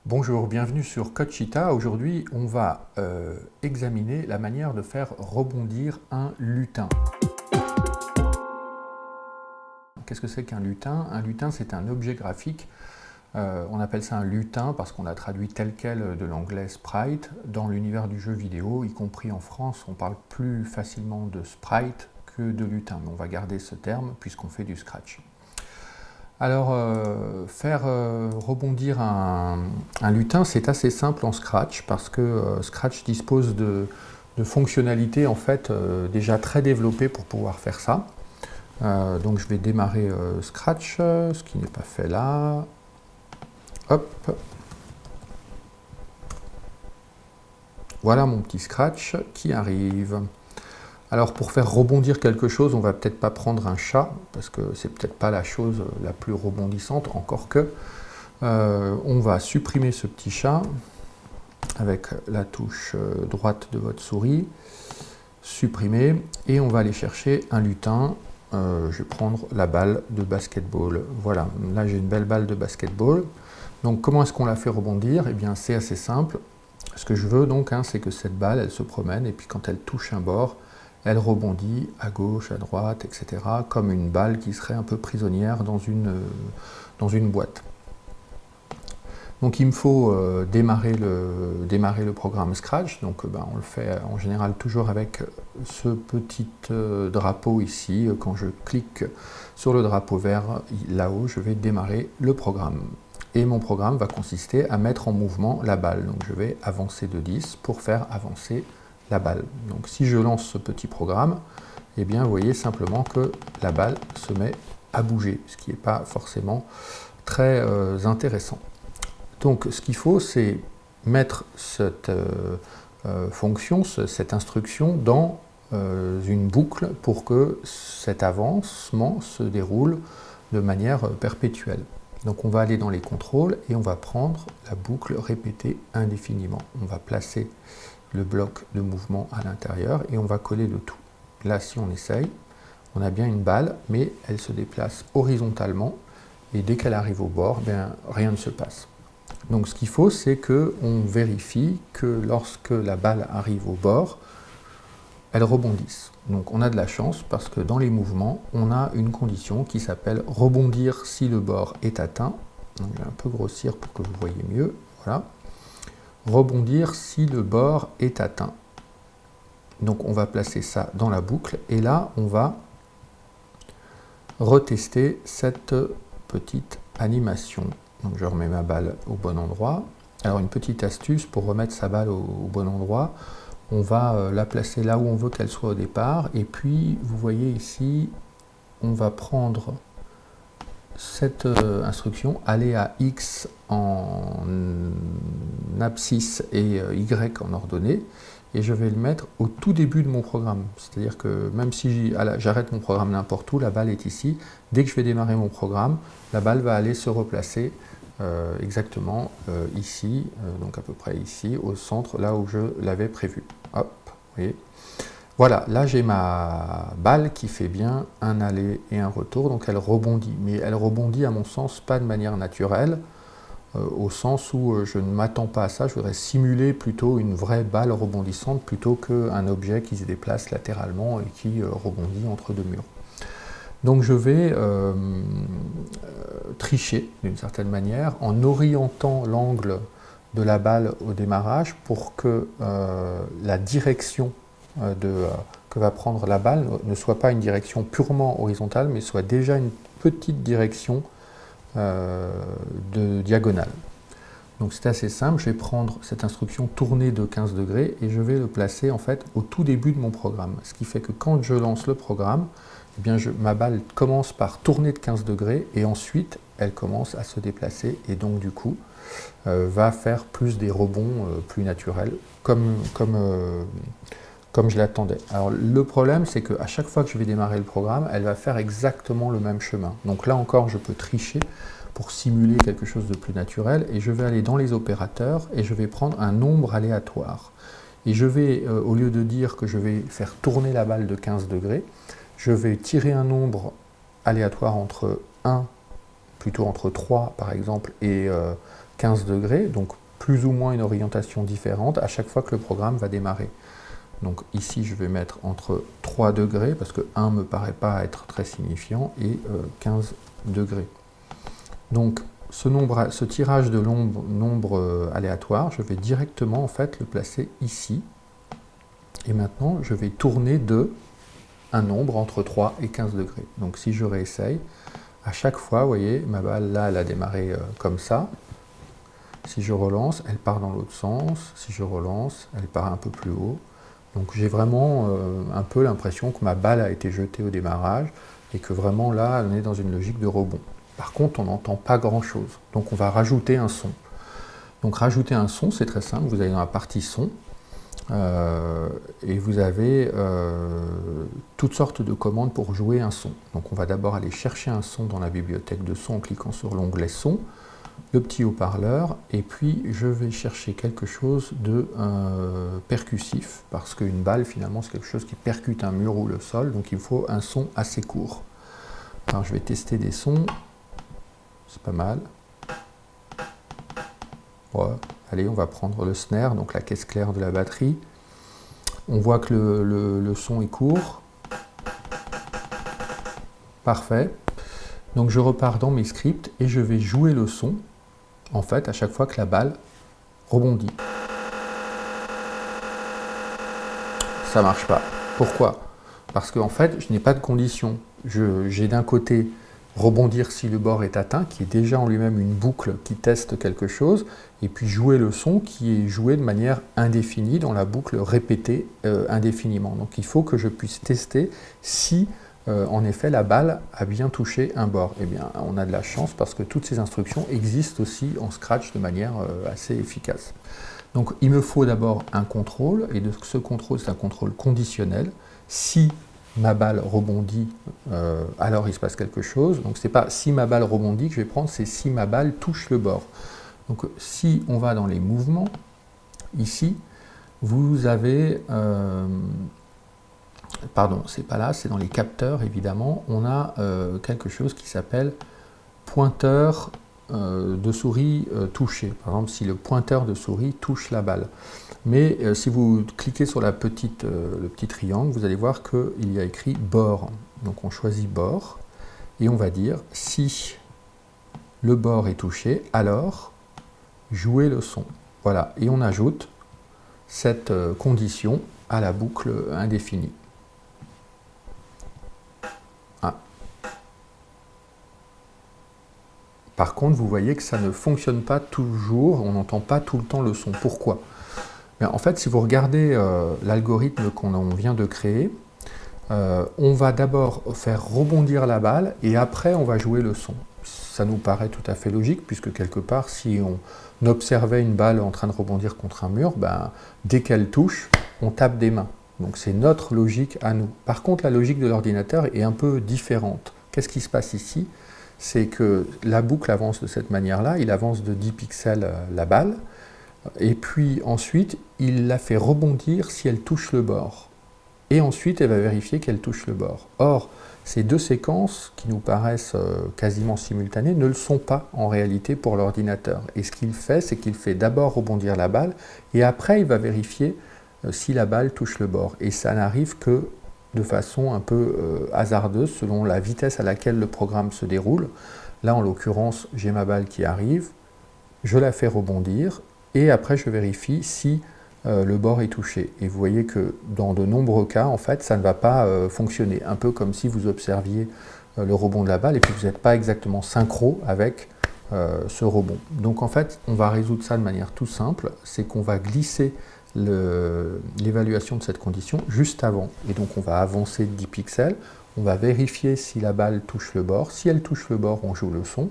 Bonjour, bienvenue sur CodeChita. Aujourd'hui, on va examiner la manière de faire rebondir un lutin. Qu'est-ce que c'est qu'un lutin? Un lutin, c'est un objet graphique. On appelle ça un lutin parce qu'on l'a traduit tel quel de l'anglais sprite. Dans l'univers du jeu vidéo, y compris en France, on parle plus facilement de sprite que de lutin. Mais on va garder ce terme puisqu'on fait du Scratch. Alors, faire rebondir un lutin, c'est assez simple en Scratch parce que Scratch dispose de fonctionnalités en fait déjà très développées pour pouvoir faire ça. Donc je vais démarrer Scratch, ce qui n'est pas fait là. Hop. Voilà mon petit Scratch qui arrive. Alors pour faire rebondir quelque chose, on va peut-être pas prendre un chat, parce que c'est peut-être pas la chose la plus rebondissante, encore que. On va supprimer ce petit chat avec la touche droite de votre souris, supprimer, et on va aller chercher un lutin. Je vais prendre la balle de basketball. Voilà, là j'ai une belle balle de basketball. Donc comment est-ce qu'on la fait rebondir? Eh bien c'est assez simple. Ce que je veux donc, c'est que cette balle, elle se promène, et puis quand elle touche un bord, elle rebondit à gauche, à droite, etc., comme une balle qui serait un peu prisonnière dans une boîte. Donc il me faut démarrer le programme Scratch. Donc on le fait en général toujours avec ce petit drapeau ici. Quand je clique sur le drapeau vert là-haut, je vais démarrer le programme. Et mon programme va consister à mettre en mouvement la balle. Donc je vais avancer de 10 pour faire avancer la balle. Donc si je lance ce petit programme, eh bien vous voyez simplement que la balle se met à bouger, ce qui n'est pas forcément très intéressant. Donc ce qu'il faut, c'est mettre cette fonction, cette instruction dans une boucle pour que cet avancement se déroule de manière perpétuelle. Donc on va aller dans les contrôles et on va prendre la boucle répétée indéfiniment. On va placer le bloc de mouvement à l'intérieur et on va coller le tout. Là, si on essaye, on a bien une balle, mais elle se déplace horizontalement et dès qu'elle arrive au bord, rien ne se passe. Donc ce qu'il faut, c'est qu'on vérifie que lorsque la balle arrive au bord, elle rebondisse. Donc on a de la chance parce que dans les mouvements, on a une condition qui s'appelle rebondir si le bord est atteint. Donc je vais un peu grossir pour que vous voyez mieux. Voilà. Rebondir si le bord est atteint. Donc on va placer ça dans la boucle et là on va retester cette petite animation. Donc je remets ma balle au bon endroit. Alors une petite astuce pour remettre sa balle au bon endroit, on va la placer là où on veut qu'elle soit au départ et puis vous voyez ici, on va prendre cette instruction, aller à X en abscisse et Y en ordonnée, et je vais le mettre au tout début de mon programme. C'est-à-dire que même si j'arrête mon programme n'importe où, la balle est ici. Dès que je vais démarrer mon programme, la balle va aller se replacer exactement ici, donc à peu près ici, au centre, là où je l'avais prévu. Hop, vous voyez. Voilà, là j'ai ma balle qui fait bien un aller et un retour, donc elle rebondit. Mais elle rebondit à mon sens pas de manière naturelle, au sens où je ne m'attends pas à ça, je voudrais simuler plutôt une vraie balle rebondissante plutôt qu'un objet qui se déplace latéralement et qui rebondit entre deux murs. Donc je vais tricher d'une certaine manière en orientant l'angle de la balle au démarrage pour que la direction que va prendre la balle ne soit pas une direction purement horizontale, mais soit déjà une petite direction de diagonale. Donc c'est assez simple, je vais prendre cette instruction tourner de 15 degrés et je vais le placer en fait au tout début de mon programme. Ce qui fait que quand je lance le programme, eh bien ma balle commence par tourner de 15 degrés et ensuite elle commence à se déplacer et donc du coup va faire plus des rebonds plus naturels comme je l'attendais. Alors le problème, c'est qu'à chaque fois que je vais démarrer le programme, elle va faire exactement le même chemin. Donc là encore, je peux tricher pour simuler quelque chose de plus naturel et je vais aller dans les opérateurs et je vais prendre un nombre aléatoire. Et je vais, au lieu de dire que je vais faire tourner la balle de 15 degrés, je vais tirer un nombre aléatoire entre 1, plutôt entre 3 par exemple, et 15 degrés, donc plus ou moins une orientation différente à chaque fois que le programme va démarrer. Donc ici, je vais mettre entre 3 degrés, parce que 1 ne me paraît pas être très signifiant, et 15 degrés. Donc ce tirage de nombre aléatoire, je vais directement en fait le placer ici. Et maintenant, je vais tourner de un nombre entre 3 et 15 degrés. Donc si je réessaye, à chaque fois, vous voyez, ma balle là, elle a démarré comme ça. Si je relance, elle part dans l'autre sens. Si je relance, elle part un peu plus haut. Donc j'ai vraiment un peu l'impression que ma balle a été jetée au démarrage et que vraiment là, on est dans une logique de rebond. Par contre, on n'entend pas grand-chose. Donc on va rajouter un son. Donc rajouter un son, c'est très simple. Vous allez dans la partie son et vous avez toutes sortes de commandes pour jouer un son. Donc on va d'abord aller chercher un son dans la bibliothèque de son en cliquant sur l'onglet son, le petit haut-parleur, et puis je vais chercher quelque chose de percussif, parce qu'une balle finalement c'est quelque chose qui percute un mur ou le sol, donc il faut un son assez court. Alors je vais tester des sons, c'est pas mal. Ouais. Allez, on va prendre le snare, donc la caisse claire de la batterie. On voit que le son est court. Parfait. Donc je repars dans mes scripts et je vais jouer le son, en fait, à chaque fois que la balle rebondit. Ça ne marche pas. Pourquoi? Parce qu'en fait, je n'ai pas de condition. J'ai d'un côté rebondir si le bord est atteint, qui est déjà en lui-même une boucle qui teste quelque chose, et puis jouer le son qui est joué de manière indéfinie dans la boucle répétée indéfiniment. Donc il faut que je puisse tester si en effet la balle a bien touché un bord. Eh bien on a de la chance parce que toutes ces instructions existent aussi en Scratch de manière assez efficace. Donc il me faut d'abord un contrôle, et ce contrôle c'est un contrôle conditionnel. Si ma balle rebondit, alors il se passe quelque chose. Donc ce n'est pas si ma balle rebondit que je vais prendre, c'est si ma balle touche le bord. Donc si on va dans les mouvements, ici, vous avez... pardon, c'est pas là, c'est dans les capteurs évidemment. On a quelque chose qui s'appelle pointeur de souris touché. Par exemple, si le pointeur de souris touche la balle. Mais si vous cliquez sur le petit triangle, vous allez voir qu'il y a écrit bord. Donc on choisit bord et on va dire si le bord est touché, alors jouez le son. Voilà, et on ajoute cette condition à la boucle indéfinie. Ah. Par contre, vous voyez que ça ne fonctionne pas toujours, on n'entend pas tout le temps le son. Pourquoi ? Mais en fait, si vous regardez l'algorithme qu'on vient de créer, on va d'abord faire rebondir la balle et après on va jouer le son. Ça nous paraît tout à fait logique puisque quelque part, si on observait une balle en train de rebondir contre un mur, ben, dès qu'elle touche, on tape des mains. Donc c'est notre logique à nous. Par contre, la logique de l'ordinateur est un peu différente. Qu'est-ce qui se passe ici? C'est que la boucle avance de cette manière-là, il avance de 10 pixels la balle, et puis ensuite, il la fait rebondir si elle touche le bord. Et ensuite, elle va vérifier qu'elle touche le bord. Or, ces deux séquences, qui nous paraissent quasiment simultanées, ne le sont pas en réalité pour l'ordinateur. Et ce qu'il fait, c'est qu'il fait d'abord rebondir la balle, et après, il va vérifier si la balle touche le bord. Et ça n'arrive que de façon un peu hasardeuse, selon la vitesse à laquelle le programme se déroule. Là, en l'occurrence, j'ai ma balle qui arrive, je la fais rebondir, et après je vérifie si le bord est touché. Et vous voyez que dans de nombreux cas, en fait, ça ne va pas fonctionner. Un peu comme si vous observiez le rebond de la balle et puis vous n'êtes pas exactement synchro avec ce rebond. Donc en fait, on va résoudre ça de manière tout simple, c'est qu'on va glisser l'évaluation de cette condition juste avant. Et donc on va avancer de 10 pixels, on va vérifier si la balle touche le bord. Si elle touche le bord, on joue le son.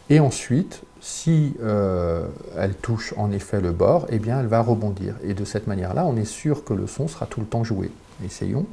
Et ensuite, si elle touche en effet le bord, eh bien elle va rebondir. Et de cette manière-là, on est sûr que le son sera tout le temps joué. Essayons.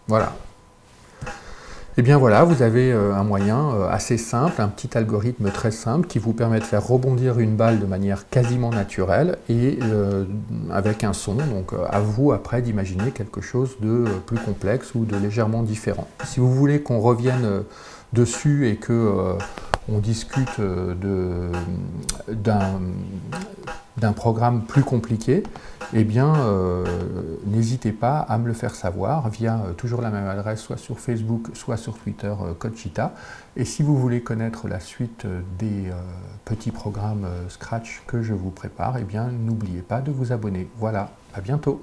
Voilà. Et bien voilà, vous avez un moyen assez simple, un petit algorithme très simple qui vous permet de faire rebondir une balle de manière quasiment naturelle et avec un son. Donc à vous après d'imaginer quelque chose de plus complexe ou de légèrement différent. Si vous voulez qu'on revienne dessus et que on discute d'un programme plus compliqué, eh bien, n'hésitez pas à me le faire savoir via toujours la même adresse, soit sur Facebook, soit sur Twitter, Codechita. Et si vous voulez connaître la suite des petits programmes Scratch que je vous prépare, eh bien, n'oubliez pas de vous abonner. Voilà, à bientôt.